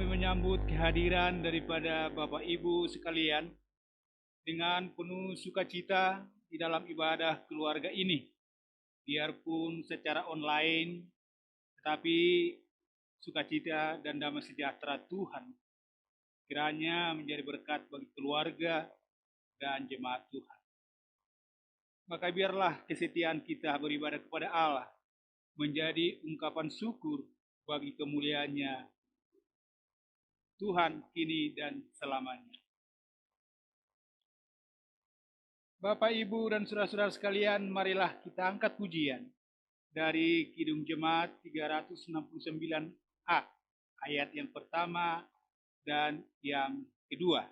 kami menyambut kehadiran daripada Bapak Ibu sekalian dengan penuh sukacita di dalam ibadah keluarga ini. Biarpun secara online, tetapi sukacita dan damai sejahtera Tuhan kiranya menjadi berkat bagi keluarga dan jemaat Tuhan. Maka biarlah kesetiaan kita beribadah kepada Allah menjadi ungkapan syukur bagi kemuliaan-Nya Tuhan kini dan selamanya. Bapak, Ibu, dan saudara-saudara sekalian, marilah kita angkat pujian dari Kidung Jemaat 369A, ayat yang pertama dan yang kedua.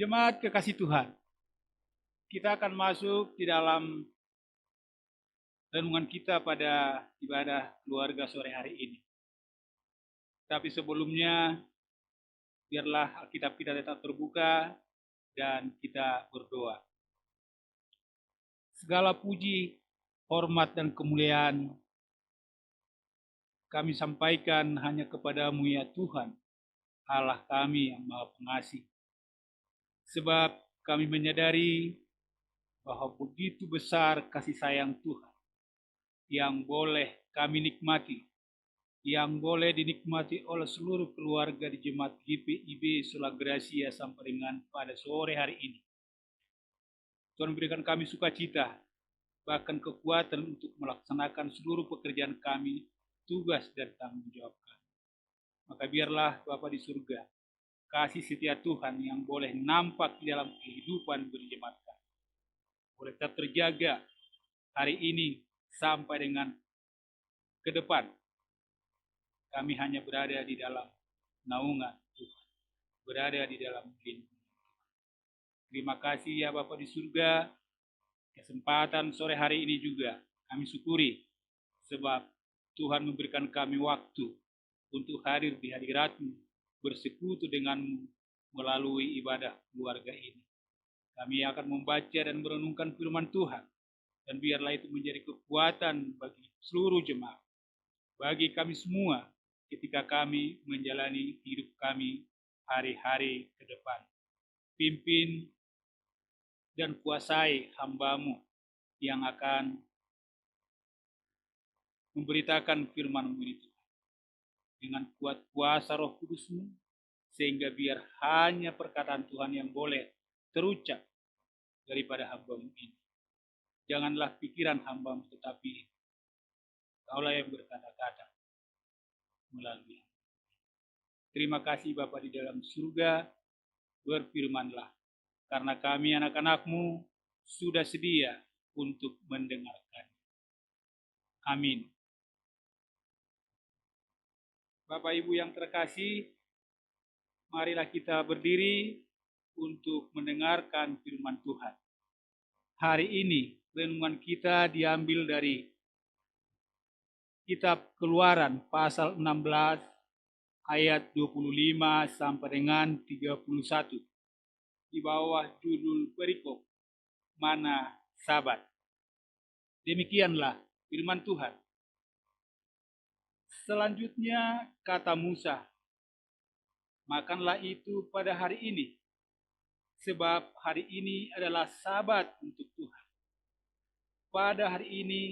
Jemaat kekasih Tuhan, kita akan masuk di dalam renungan kita pada ibadah keluarga sore hari ini. Tapi sebelumnya, biarlah Alkitab kita tetap terbuka dan kita berdoa. Segala puji, hormat, dan kemuliaan kami sampaikan hanya kepadamu ya Tuhan, Allah kami yang Maha Pengasih. Sebab kami menyadari bahwa begitu besar kasih sayang Tuhan yang boleh kami nikmati, yang boleh dinikmati oleh seluruh keluarga di Jemaat GPIB Sola Gracia sampai dengan pada sore hari ini. Tuhan berikan kami sukacita, bahkan kekuatan untuk melaksanakan seluruh pekerjaan kami, tugas dan tanggung jawab kami. Maka biarlah Bapa di surga, kasih setia Tuhan yang boleh nampak di dalam kehidupan berjemaat kami, boleh tetap terjaga hari ini sampai dengan ke depan. Kami hanya berada di dalam naungan Tuhan, berada di dalam lindungan. Terima kasih ya Bapa di surga, kesempatan sore hari ini juga kami syukuri, sebab Tuhan memberikan kami waktu untuk hadir di hadirat-Mu, bersekutu denganmu melalui ibadah keluarga ini. Kami akan membaca dan merenungkan firman Tuhan, dan biarlah itu menjadi kekuatan bagi seluruh jemaat, bagi kami semua ketika kami menjalani hidup kami hari-hari ke depan. Pimpin dan kuasai hamba-Mu yang akan memberitakan firman-Mu itu dengan kuat kuasa Roh Kudus-Mu, sehingga biar hanya perkataan Tuhan yang boleh terucap daripada hamba-Mu ini. Janganlah pikiran hamba-Mu, tetapi Kaulah yang berkata-kata melalui. Terima kasih Bapa di dalam surga, berfirmanlah, karena kami anak-anak-Mu sudah sedia untuk mendengarkan. Amin. Bapak Ibu yang terkasih, marilah kita berdiri untuk mendengarkan firman Tuhan. Hari ini renungan kita diambil dari Kitab Keluaran pasal 16 ayat 25 sampai dengan 31 di bawah judul perikop Mana Sabat. Demikianlah firman Tuhan. Selanjutnya kata Musa, makanlah itu pada hari ini, sebab hari ini adalah Sabat untuk Tuhan. Pada hari ini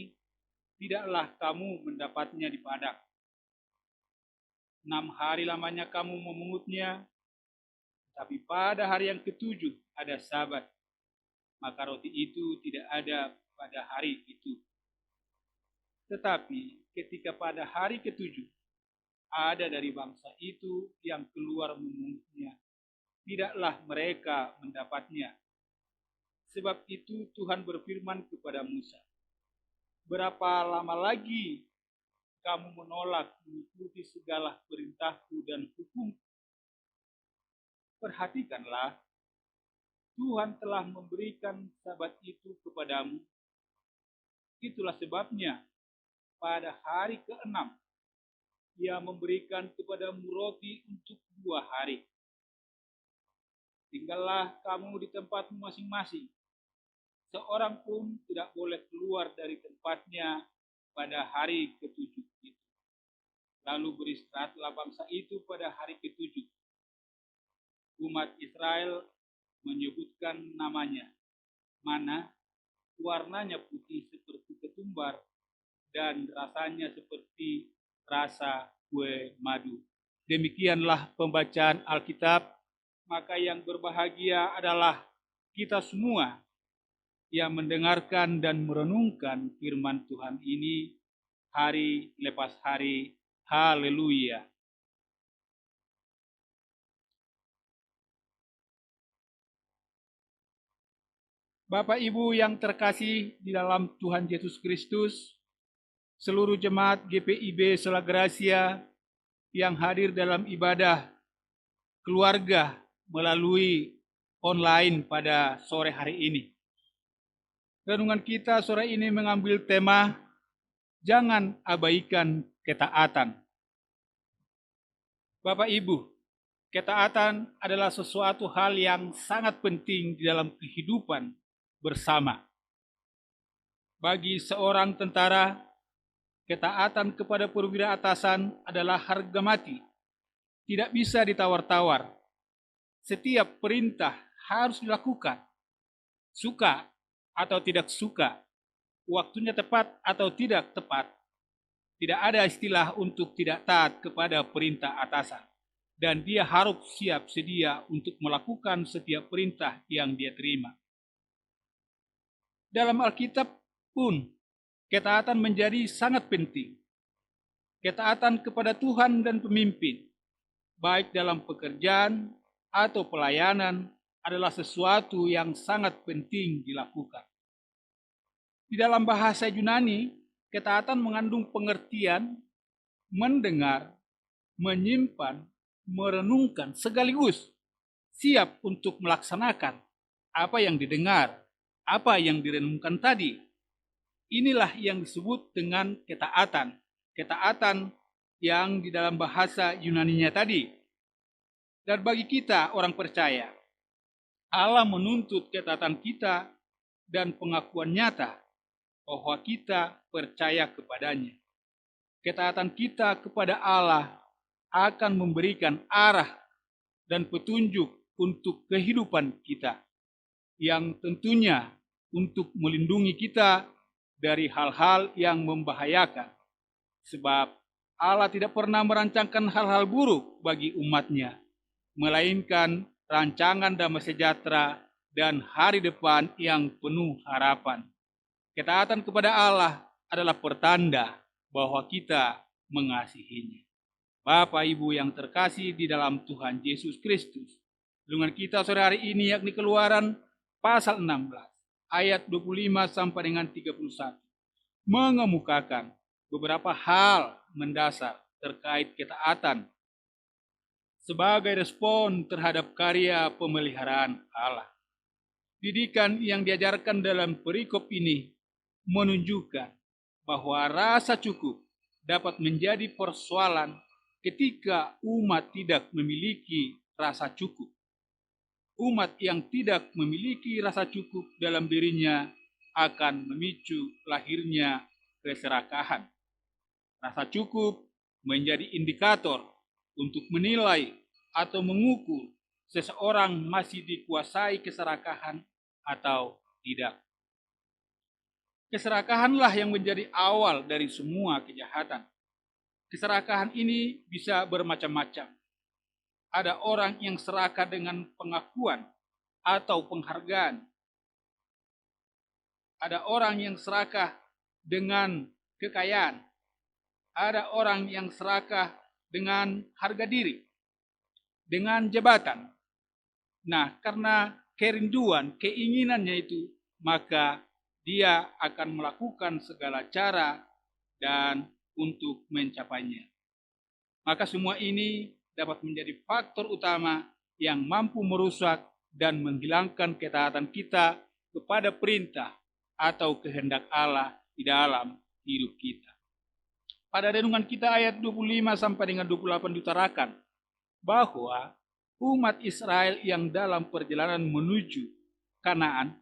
tidaklah kamu mendapatnya di padang. 6 hari lamanya kamu memungutnya, tapi pada hari yang ketujuh ada Sabat, maka roti itu tidak ada pada hari itu. Tetapi ketika pada hari ketujuh ada dari bangsa itu yang keluar memungutnya, tidaklah mereka mendapatnya. Sebab itu Tuhan berfirman kepada Musa, berapa lama lagi kamu menolak mengikuti segala perintahku dan hukum? Perhatikanlah, Tuhan telah memberikan Sabat itu kepadamu. Itulah sebabnya pada hari ke-6 Ia memberikan kepadamu roti untuk 2 hari. Tinggallah kamu di tempatmu masing-masing. Seorang pun tidak boleh keluar dari tempatnya pada hari ketujuh itu. Lalu beristirahatlah bangsa itu pada hari ketujuh. Umat Israel menyebutkan namanya Mana, warnanya putih seperti ketumbar dan rasanya seperti rasa kue madu. Demikianlah pembacaan Alkitab. Maka yang berbahagia adalah kita semua yang mendengarkan dan merenungkan firman Tuhan ini hari lepas hari. Haleluya. Bapak Ibu yang terkasih di dalam Tuhan Yesus Kristus, seluruh jemaat GPIB Selagracia yang hadir dalam ibadah keluarga melalui online pada sore hari ini. Renungan kita sore ini mengambil tema jangan abaikan ketaatan. Bapak Ibu, ketaatan adalah sesuatu hal yang sangat penting di dalam kehidupan bersama. Bagi seorang tentara, ketaatan kepada perwira atasan adalah harga mati. Tidak bisa ditawar-tawar. Setiap perintah harus dilakukan. Suka atau tidak suka, waktunya tepat atau tidak tepat. Tidak ada istilah untuk tidak taat kepada perintah atasan. Dan dia harus siap sedia untuk melakukan setiap perintah yang dia terima. Dalam Alkitab pun, ketaatan menjadi sangat penting. Ketaatan kepada Tuhan dan pemimpin, baik dalam pekerjaan atau pelayanan, adalah sesuatu yang sangat penting dilakukan. Di dalam bahasa Yunani, ketaatan mengandung pengertian mendengar, menyimpan, merenungkan sekaligus siap untuk melaksanakan apa yang didengar, apa yang direnungkan tadi. Inilah yang disebut dengan ketaatan. Ketaatan yang di dalam bahasa Yunaninya tadi. Dan bagi kita orang percaya, Allah menuntut ketaatan kita dan pengakuan nyata bahwa kita percaya kepadanya. Ketaatan kita kepada Allah akan memberikan arah dan petunjuk untuk kehidupan kita, yang tentunya untuk melindungi kita dari hal-hal yang membahayakan Sebab Allah tidak pernah merancangkan hal-hal buruk bagi umatnya, melainkan rancangan damai sejahtera dan hari depan yang penuh harapan. Ketaatan kepada Allah adalah pertanda bahwa kita mengasihinya. Bapak Ibu yang terkasih di dalam Tuhan Yesus Kristus, renungan kita sore hari ini yakni Keluaran pasal 16 ayat 25 sampai dengan 31 mengemukakan beberapa hal mendasar terkait ketaatan sebagai respon terhadap karya pemeliharaan Allah. Didikan yang diajarkan dalam perikop ini menunjukkan bahwa rasa cukup dapat menjadi persoalan ketika umat tidak memiliki rasa cukup. Umat yang tidak memiliki rasa cukup dalam dirinya akan memicu lahirnya keserakahan. Rasa cukup menjadi indikator untuk menilai atau mengukur seseorang masih dikuasai keserakahan atau tidak. Keserakahanlah yang menjadi awal dari semua kejahatan. Keserakahan ini bisa bermacam-macam. Ada orang yang serakah dengan pengakuan atau penghargaan. Ada orang yang serakah dengan kekayaan. Ada orang yang serakah dengan harga diri, dengan jabatan. Nah, karena kerinduan, keinginannya itu, maka dia akan melakukan segala cara dan untuk mencapainya. Maka semua ini dapat menjadi faktor utama yang mampu merusak dan menghilangkan ketaatan kita kepada perintah atau kehendak Allah di dalam hidup kita. Pada renungan kita ayat 25 sampai dengan 28 diutarakan bahwa umat Israel yang dalam perjalanan menuju Kanaan,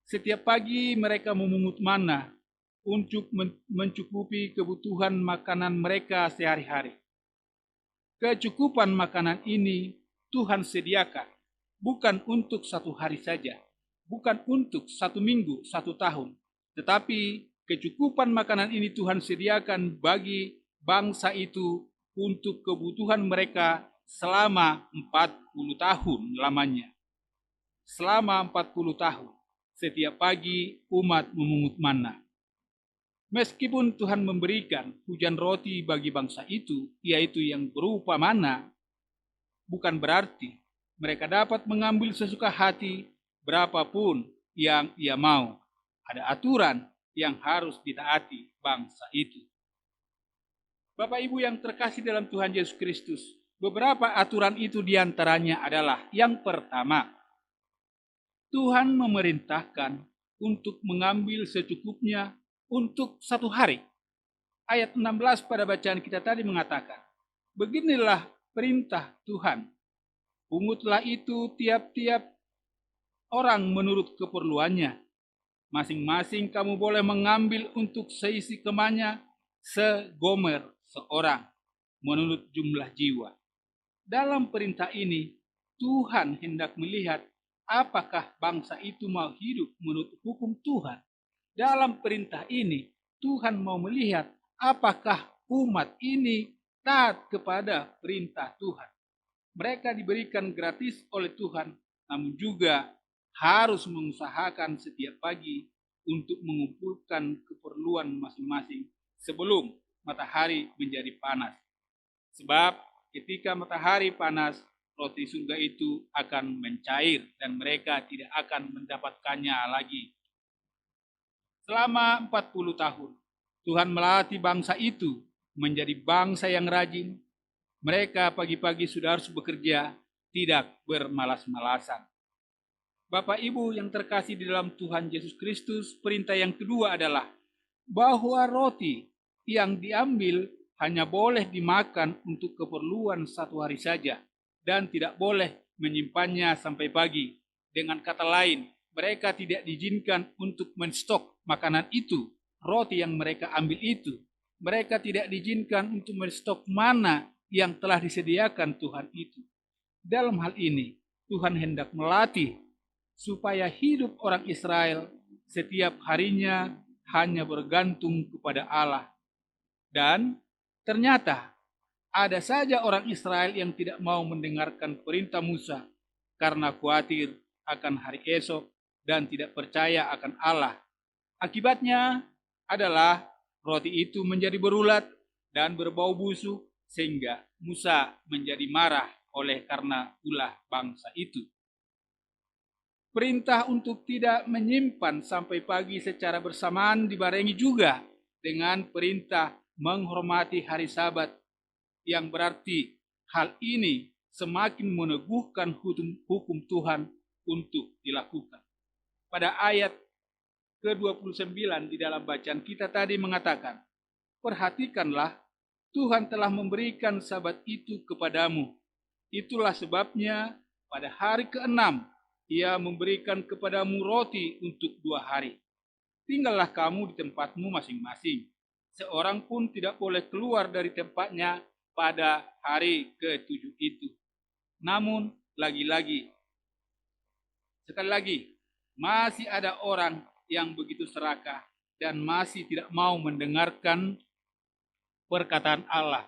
setiap pagi mereka memungut mana untuk mencukupi kebutuhan makanan mereka sehari-hari. Kecukupan makanan ini Tuhan sediakan, bukan untuk satu hari saja, bukan untuk 1 minggu, 1 tahun, tetapi kecukupan makanan ini Tuhan sediakan bagi bangsa itu untuk kebutuhan mereka selama 40 tahun lamanya. Selama 40 tahun, setiap pagi umat memungut mana. Meskipun Tuhan memberikan hujan roti bagi bangsa itu, yaitu yang berupa mana, bukan berarti mereka dapat mengambil sesuka hati berapapun yang ia mau. Ada aturan yang harus ditaati bangsa itu. Bapak Ibu yang terkasih dalam Tuhan Yesus Kristus, beberapa aturan itu diantaranya adalah yang pertama, Tuhan memerintahkan untuk mengambil secukupnya untuk 1 hari. Ayat 16 pada bacaan kita tadi mengatakan, beginilah perintah Tuhan, pungutlah itu tiap-tiap orang menurut keperluannya. Masing-masing kamu boleh mengambil untuk seisi kemahnya segomer seorang menurut jumlah jiwa. Dalam perintah ini, Tuhan hendak melihat apakah bangsa itu mau hidup menurut hukum Tuhan. Dalam perintah ini, Tuhan mau melihat apakah umat ini taat kepada perintah Tuhan. Mereka diberikan gratis oleh Tuhan, namun juga harus mengusahakan setiap pagi untuk mengumpulkan keperluan masing-masing sebelum matahari menjadi panas. Sebab ketika matahari panas, roti surga itu akan mencair dan mereka tidak akan mendapatkannya lagi. Selama 40 tahun, Tuhan melatih bangsa itu menjadi bangsa yang rajin. Mereka pagi-pagi sudah harus bekerja, tidak bermalas-malasan. Bapak Ibu yang terkasih di dalam Tuhan Yesus Kristus, perintah yang kedua adalah bahwa roti yang diambil hanya boleh dimakan untuk keperluan 1 hari saja dan tidak boleh menyimpannya sampai pagi. Dengan kata lain, mereka tidak diizinkan untuk menstok makanan itu, roti yang mereka ambil itu. Mereka tidak diizinkan untuk menstok mana yang telah disediakan Tuhan itu. Dalam hal ini, Tuhan hendak melatih supaya hidup orang Israel setiap harinya hanya bergantung kepada Allah. Dan ternyata ada saja orang Israel yang tidak mau mendengarkan perintah Musa karena khawatir akan hari esok dan tidak percaya akan Allah. Akibatnya adalah roti itu menjadi berulat dan berbau busuk sehingga Musa menjadi marah oleh karena ulah bangsa itu. Perintah untuk tidak menyimpan sampai pagi secara bersamaan dibarengi juga dengan perintah menghormati hari Sabat, yang berarti hal ini semakin meneguhkan hukum Tuhan untuk dilakukan. Pada ayat ke-29 di dalam bacaan kita tadi mengatakan, "Perhatikanlah, Tuhan telah memberikan Sabat itu kepadamu. Itulah sebabnya pada hari ke-6 Ia memberikan kepadamu roti untuk 2 hari. Tinggallah kamu di tempatmu masing-masing. Seorang pun tidak boleh keluar dari tempatnya pada hari ke-7 itu. Namun, sekali lagi, masih ada orang yang begitu serakah dan masih tidak mau mendengarkan perkataan Allah.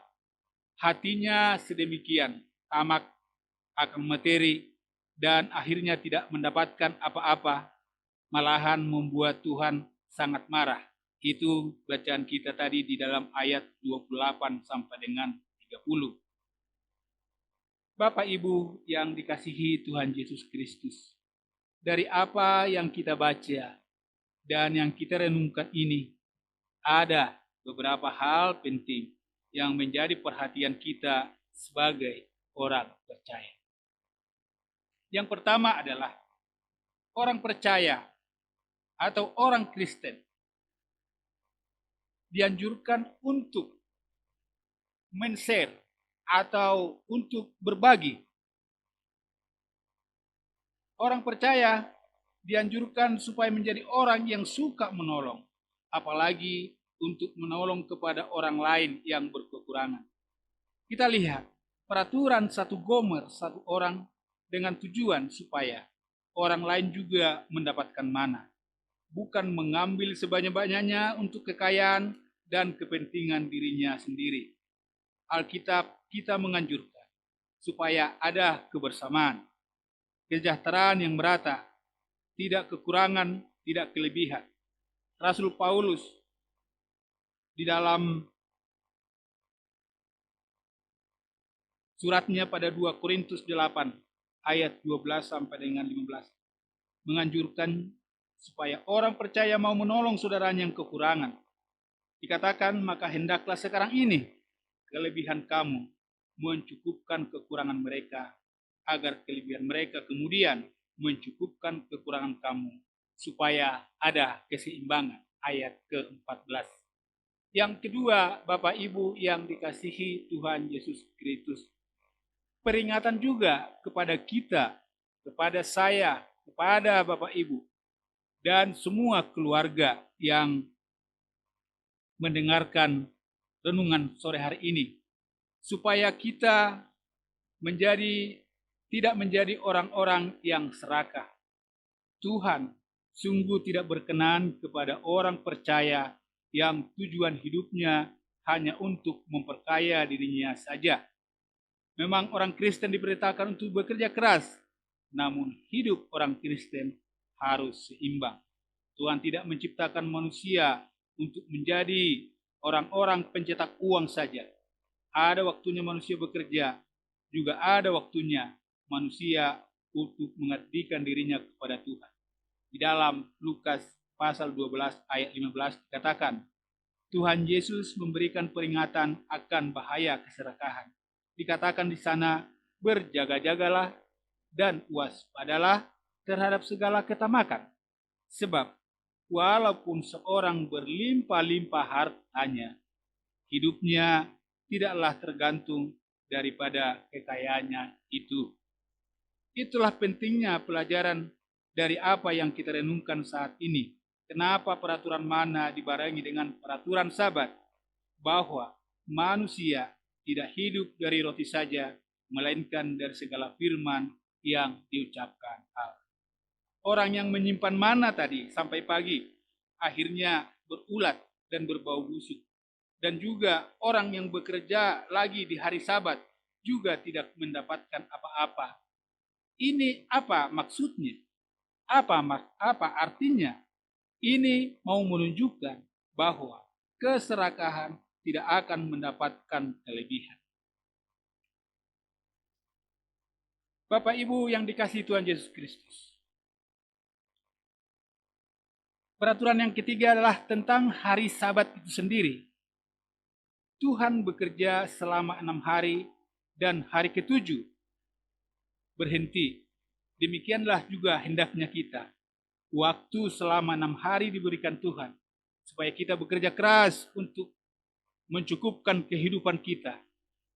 Hatinya sedemikian tamak akan materi dan akhirnya tidak mendapatkan apa-apa, malahan membuat Tuhan sangat marah. Itu bacaan kita tadi di dalam ayat 28 sampai dengan 30. Bapak Ibu yang dikasihi Tuhan Yesus Kristus, dari apa yang kita baca dan yang kita renungkan ini, ada beberapa hal penting yang menjadi perhatian kita sebagai orang percaya. Yang pertama adalah orang percaya atau orang Kristen dianjurkan untuk men-share atau untuk berbagi. Orang percaya dianjurkan supaya menjadi orang yang suka menolong, apalagi untuk menolong kepada orang lain yang berkekurangan. Kita lihat peraturan satu gomer satu orang dengan tujuan supaya orang lain juga mendapatkan mana, bukan mengambil sebanyak-banyaknya untuk kekayaan dan kepentingan dirinya sendiri. Alkitab kita menganjurkan supaya ada kebersamaan, kesejahteraan yang merata, tidak kekurangan, tidak kelebihan. Rasul Paulus di dalam suratnya pada 2 Korintus 8 ayat 12 sampai dengan 15 menganjurkan supaya orang percaya mau menolong saudaranya yang kekurangan. Dikatakan, maka hendaklah sekarang ini kelebihan kamu mencukupkan kekurangan mereka, agar kelebihan mereka kemudian mencukupkan kekurangan kamu, supaya ada keseimbangan. Ayat ke-14. Yang kedua, Bapak Ibu yang dikasihi Tuhan Yesus Kristus, peringatan juga kepada kita, kepada saya, kepada Bapak Ibu, dan semua keluarga yang mendengarkan renungan sore hari ini, supaya kita tidak menjadi orang-orang yang serakah. Tuhan sungguh tidak berkenan kepada orang percaya yang tujuan hidupnya hanya untuk memperkaya dirinya saja. Memang orang Kristen diperintahkan untuk bekerja keras, namun hidup orang Kristen harus seimbang. Tuhan tidak menciptakan manusia untuk menjadi orang-orang pencetak uang saja. Ada waktunya manusia bekerja, juga ada waktunya manusia untuk mengabdikan dirinya kepada Tuhan. Di dalam Lukas pasal 12 ayat 15 dikatakan, Tuhan Yesus memberikan peringatan akan bahaya keserakahan. Dikatakan di sana, berjaga-jagalah dan waspadalah terhadap segala ketamakan. Sebab walaupun seorang berlimpah-limpah hartanya, hidupnya tidaklah tergantung daripada kekayaannya itu. Itulah pentingnya pelajaran dari apa yang kita renungkan saat ini. Kenapa peraturan mana dibarengi dengan peraturan Sabat? Bahwa manusia tidak hidup dari roti saja, melainkan dari segala firman yang diucapkan Allah. Orang yang menyimpan mana tadi sampai pagi, akhirnya berulat dan berbau busuk. dan juga orang yang bekerja lagi di hari Sabat juga tidak mendapatkan apa-apa. Ini apa maksudnya? Apa artinya? Ini mau menunjukkan bahwa keserakahan tidak akan mendapatkan kelebihan. Bapak Ibu yang dikasihi Tuhan Yesus Kristus. Peraturan yang ketiga adalah tentang hari Sabat itu sendiri. Tuhan bekerja selama 6 hari dan hari ketujuh berhenti. Demikianlah juga hendaknya kita. Waktu selama 6 hari diberikan Tuhan supaya kita bekerja keras untuk mencukupkan kehidupan kita.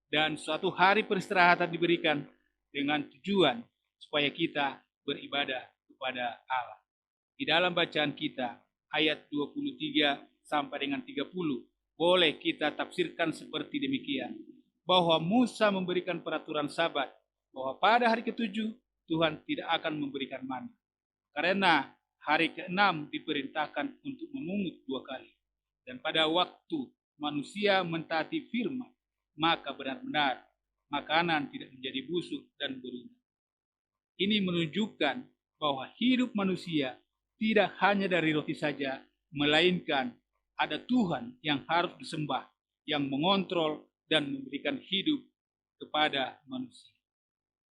Dan suatu hari peristirahatan diberikan dengan tujuan supaya kita beribadah kepada Allah. Di dalam bacaan kita, ayat 23 sampai dengan 30, boleh kita tafsirkan seperti demikian. Bahwa Musa memberikan peraturan Sabat, bahwa pada hari ketujuh Tuhan tidak akan memberikan mana. Karena hari ke-6 diperintahkan untuk memungut 2 kali. Dan pada waktu manusia mentaati firman, maka benar-benar makanan tidak menjadi busuk dan beruntung. Ini menunjukkan bahwa hidup manusia tidak hanya dari roti saja, melainkan ada Tuhan yang harus disembah, yang mengontrol dan memberikan hidup kepada manusia.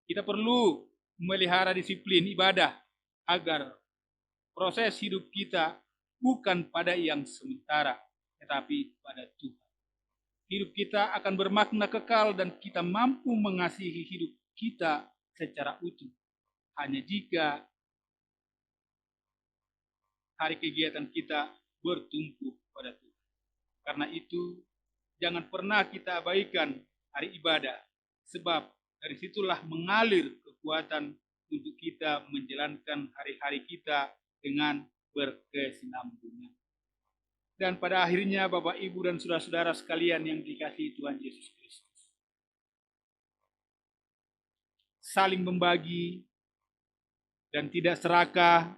Kita perlu memelihara disiplin ibadah agar proses hidup kita bukan pada yang sementara, tetapi pada Tuhan. Hidup kita akan bermakna kekal dan kita mampu mengasihi hidup kita secara utuh. Hanya jika hari kegiatan kita bertumpu pada Tuhan. Karena itu, jangan pernah kita abaikan hari ibadah, sebab dari situlah mengalir kekuatan untuk kita menjalankan hari-hari kita dengan berkesinambungan. Dan pada akhirnya Bapak, Ibu, dan saudara-saudara sekalian yang dikasihi Tuhan Yesus Kristus, saling membagi dan tidak serakah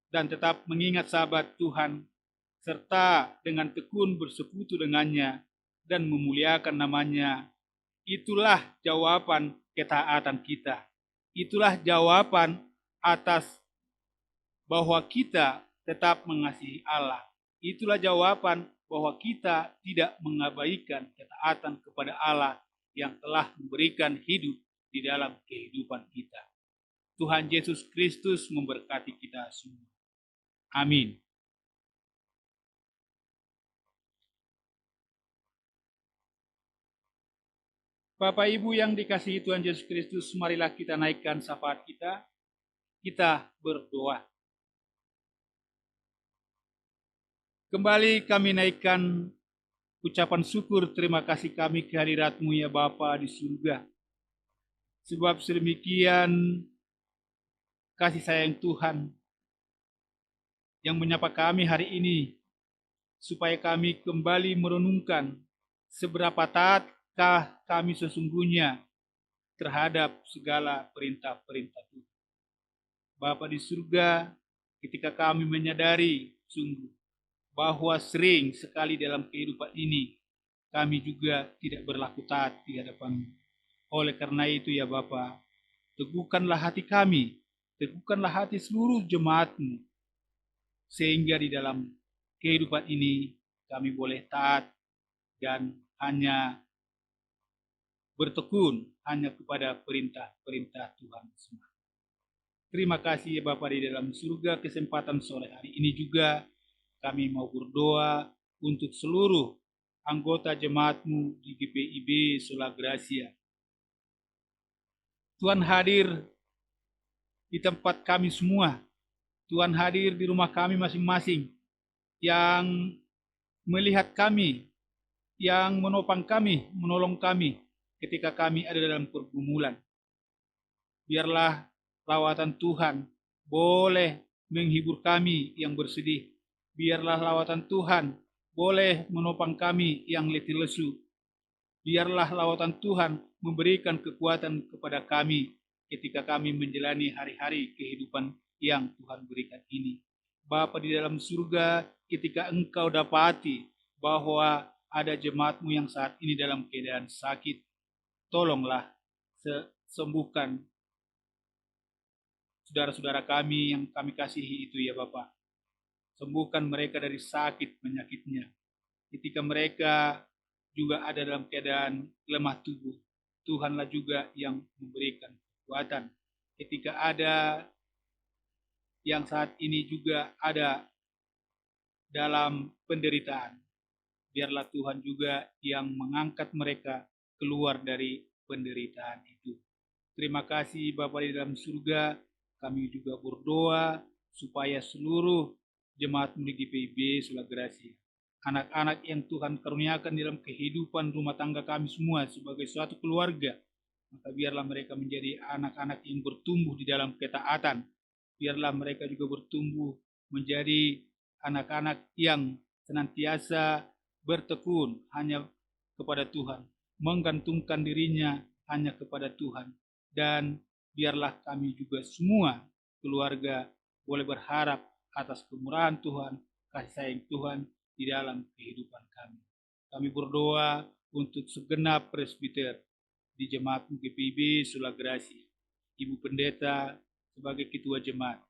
dan tetap mengingat Sabat Tuhan, serta dengan tekun bersekutu dengannya dan memuliakan namanya. Itulah jawaban ketaatan kita. Itulah jawaban atas bahwa kita tetap mengasihi Allah. Itulah jawaban bahwa kita tidak mengabaikan ketaatan kepada Allah yang telah memberikan hidup di dalam kehidupan kita. Tuhan Yesus Kristus memberkati kita semua. Amin. Bapak Ibu yang dikasihi Tuhan Yesus Kristus, marilah kita naikkan syafaat kita. Kita berdoa. Kembali kami naikkan ucapan syukur terima kasih kami kehadirat-Mu ya Bapa di surga. Sebab sedemikian kasih sayang Tuhan yang menyapa kami hari ini, supaya kami kembali merenungkan seberapa taatkah kami sesungguhnya terhadap segala perintah-perintah Tuhan. Bapa di surga, ketika kami menyadari sungguh bahwa sering sekali dalam kehidupan ini kami juga tidak berlaku taat di hadapan-Mu. Oleh karena itu ya Bapa, teguhkanlah hati kami, teguhkanlah hati seluruh jemaat-Mu, sehingga di dalam kehidupan ini kami boleh taat dan hanya bertekun hanya kepada perintah-perintah Tuhan semata. Terima kasih ya Bapa di dalam surga, kesempatan sore hari ini juga kami mau berdoa untuk seluruh anggota jemaat-Mu di GPIB Sola Gracia. Tuhan hadir di tempat kami semua. Tuhan hadir di rumah kami masing-masing, yang melihat kami, yang menopang kami, menolong kami ketika kami ada dalam pergumulan. Biarlah lawatan Tuhan boleh menghibur kami yang bersedih. Biarlah lawatan Tuhan boleh menopang kami yang letih lesu. Biarlah lawatan Tuhan memberikan kekuatan kepada kami ketika kami menjalani hari-hari kehidupan yang Tuhan berikan ini. Bapa di dalam surga, ketika Engkau dapati bahwa ada jemaatmu yang saat ini dalam keadaan sakit, tolonglah sembuhkan saudara-saudara kami yang kami kasihi itu ya Bapak. Sembuhkan mereka dari sakit penyakitnya. Ketika mereka juga ada dalam keadaan lemah tubuh, Tuhanlah juga yang memberikan kekuatan. Ketika ada yang saat ini juga ada dalam penderitaan, biarlah Tuhan juga yang mengangkat mereka keluar dari penderitaan itu. Terima kasih Bapa di dalam surga, kami juga berdoa supaya seluruh jemaat milik GPIB Sulagracia, anak-anak yang Tuhan karuniakan dalam kehidupan rumah tangga kami semua sebagai suatu keluarga, maka biarlah mereka menjadi anak-anak yang bertumbuh di dalam ketaatan. Biarlah mereka juga bertumbuh menjadi anak-anak yang senantiasa bertekun hanya kepada Tuhan, menggantungkan dirinya hanya kepada Tuhan. Dan biarlah kami juga semua keluarga boleh berharap atas kemurahan Tuhan, kasih sayang Tuhan di dalam kehidupan kami. Kami berdoa untuk segenap presbiter di jemaat GPIB Sulagracia, Ibu Pendeta sebagai ketua jemaat.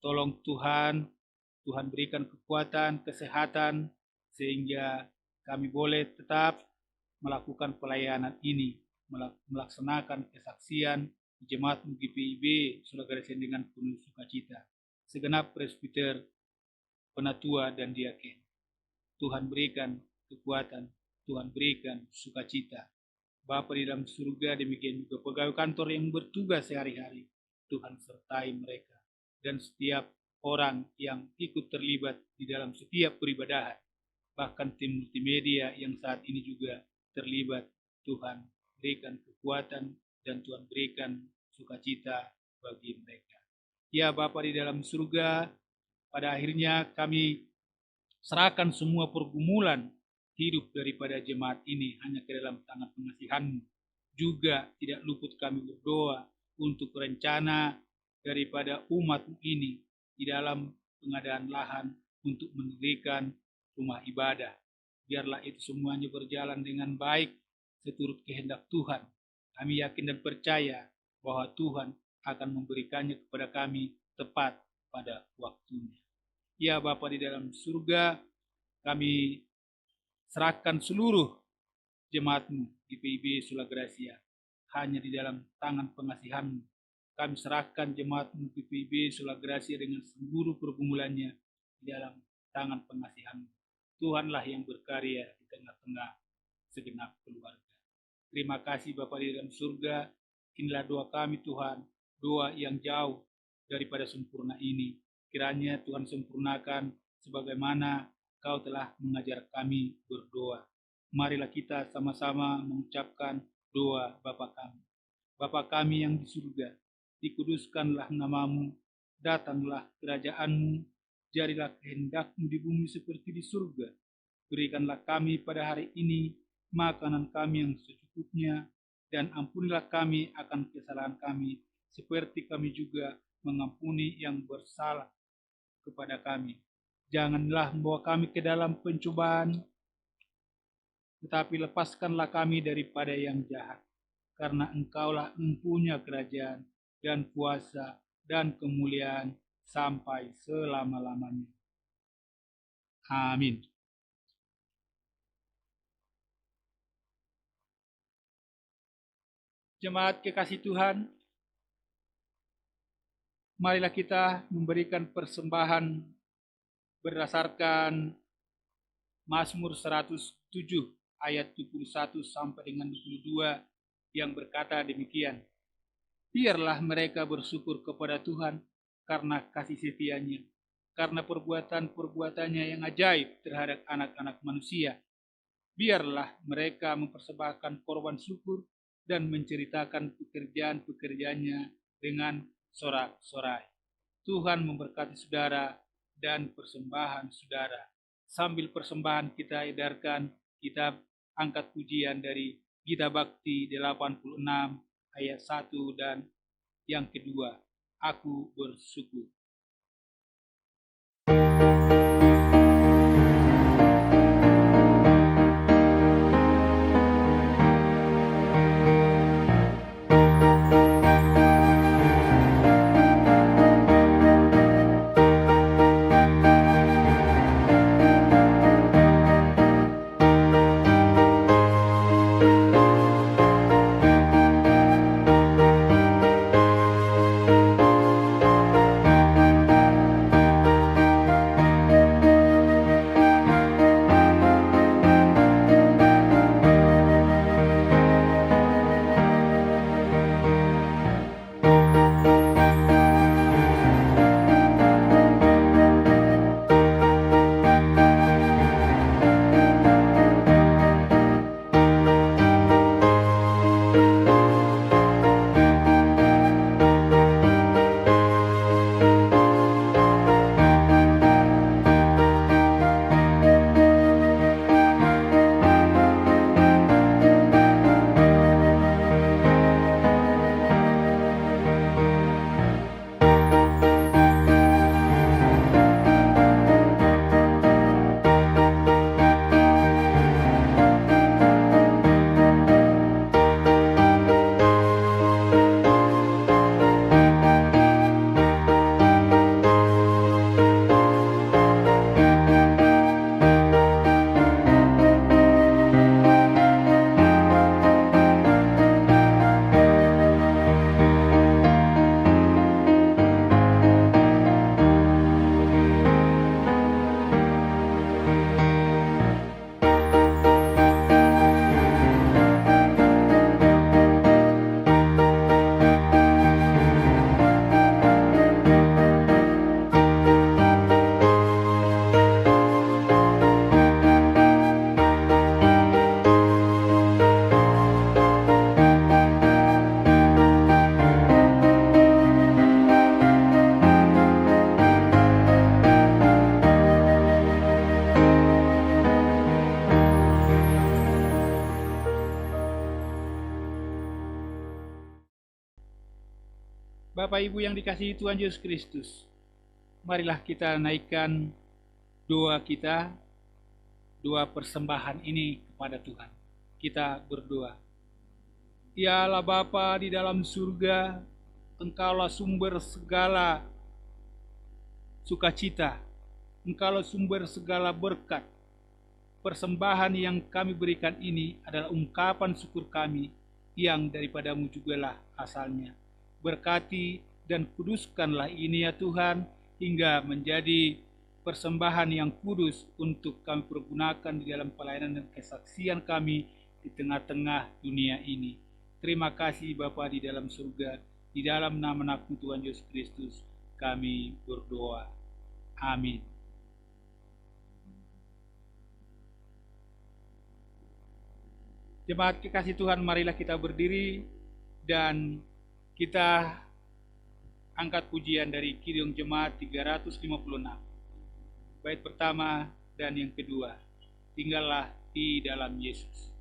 Tolong Tuhan berikan kekuatan, kesehatan, sehingga kami boleh tetap melakukan pelayanan ini, melaksanakan kesaksian di jemaat GPIB Sulagracia dengan penuh sukacita. Segenap presbiter, penatua dan diaken, Tuhan berikan kekuatan, Tuhan berikan sukacita. Bapa di dalam surga, demikian juga pegawai kantor yang bertugas sehari-hari, Tuhan sertai mereka dan setiap orang yang ikut terlibat di dalam setiap peribadahan, bahkan tim multimedia yang saat ini juga terlibat, Tuhan berikan kekuatan dan Tuhan berikan sukacita bagi mereka. Ya Bapa di dalam surga, pada akhirnya kami serahkan semua pergumulan hidup daripada jemaat ini hanya ke dalam tangan pengasihan-Mu. Juga tidak luput kami berdoa untuk rencana daripada umat-Mu ini di dalam pengadaan lahan untuk mendirikan rumah ibadah. Biarlah itu semuanya berjalan dengan baik seturut kehendak Tuhan. Kami yakin dan percaya bahwa Tuhan akan memberikannya kepada kami tepat pada waktunya. Ya Bapa di dalam surga, kami serahkan seluruh jemaat-Mu GPIB Sulagracia hanya di dalam tangan pengasihan-Mu. Kami serahkan jemaat-Mu GPIB Sulagracia dengan seluruh pergumulannya di dalam tangan pengasihan-Mu. Tuhanlah yang berkarya di tengah-tengah segenap keluarga. Terima kasih Bapa di dalam surga. Inilah doa kami Tuhan, doa yang jauh daripada sempurna ini. Kiranya Tuhan sempurnakan sebagaimana Kau telah mengajar kami berdoa. Marilah kita sama-sama mengucapkan doa Bapa kami. Bapa kami yang di surga, dikuduskanlah nama-Mu, datanglah kerajaan-Mu, jadilah kehendak-Mu di bumi seperti di surga. Berikanlah kami pada hari ini makanan kami yang secukupnya, dan ampunilah kami akan kesalahan kami, seperti kami juga mengampuni yang bersalah kepada kami. Janganlah membawa kami ke dalam pencobaan, tetapi lepaskanlah kami daripada yang jahat. Karena Engkaulah mempunyai kerajaan dan kuasa dan kemuliaan sampai selama-lamanya. Amin. Jemaat kekasih Tuhan, marilah kita memberikan persembahan berdasarkan Mazmur 107 ayat 21 sampai dengan 22 yang berkata demikian. Biarlah mereka bersyukur kepada Tuhan karena kasih setianya, karena perbuatan-perbuatannya yang ajaib terhadap anak-anak manusia. Biarlah mereka mempersembahkan korban syukur dan menceritakan pekerjaan-pekerjaannya dengan sorak-sorai. Tuhan memberkati saudara dan persembahan saudara. Sambil persembahan kita edarkan kitab angkat pujian dari Gita Bakti 86 ayat 1 dan yang kedua, Aku bersyukur. Bapak Ibu yang dikasihi Tuhan Yesus Kristus, marilah kita naikkan doa kita, doa persembahan ini kepada Tuhan. Kita berdoa. Ya Allah Bapa di dalam surga, Engkaulah sumber segala sukacita, Engkaulah sumber segala berkat. Persembahan yang kami berikan ini adalah ungkapan syukur kami yang daripadamu jugalah asalnya. Berkati dan kuduskanlah ini ya Tuhan, hingga menjadi persembahan yang kudus untuk kami pergunakan di dalam pelayanan dan kesaksian kami di tengah-tengah dunia ini. Terima kasih Bapa di dalam surga, di dalam nama anakmu Tuhan Yesus Kristus kami berdoa. Amin. Jemaat kekasih Tuhan, marilah kita berdiri dan kita angkat pujian dari Kidung Jemaat 356. Bait pertama dan yang kedua, tinggallah di dalam Yesus.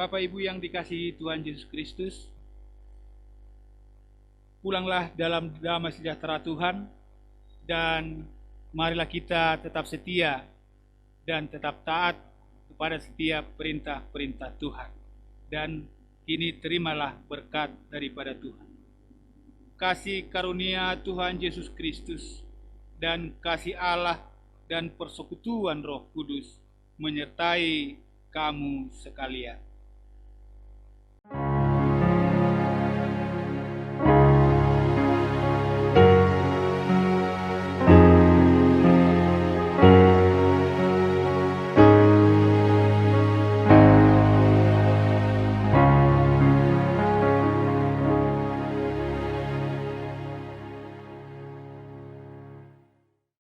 Bapak Ibu yang dikasihi Tuhan Yesus Kristus, pulanglah dalam damai sejahtera Tuhan, dan marilah kita tetap setia dan tetap taat kepada setiap perintah-perintah Tuhan. Dan kini terimalah berkat daripada Tuhan. Kasih karunia Tuhan Yesus Kristus dan kasih Allah dan persekutuan Roh Kudus menyertai kamu sekalian.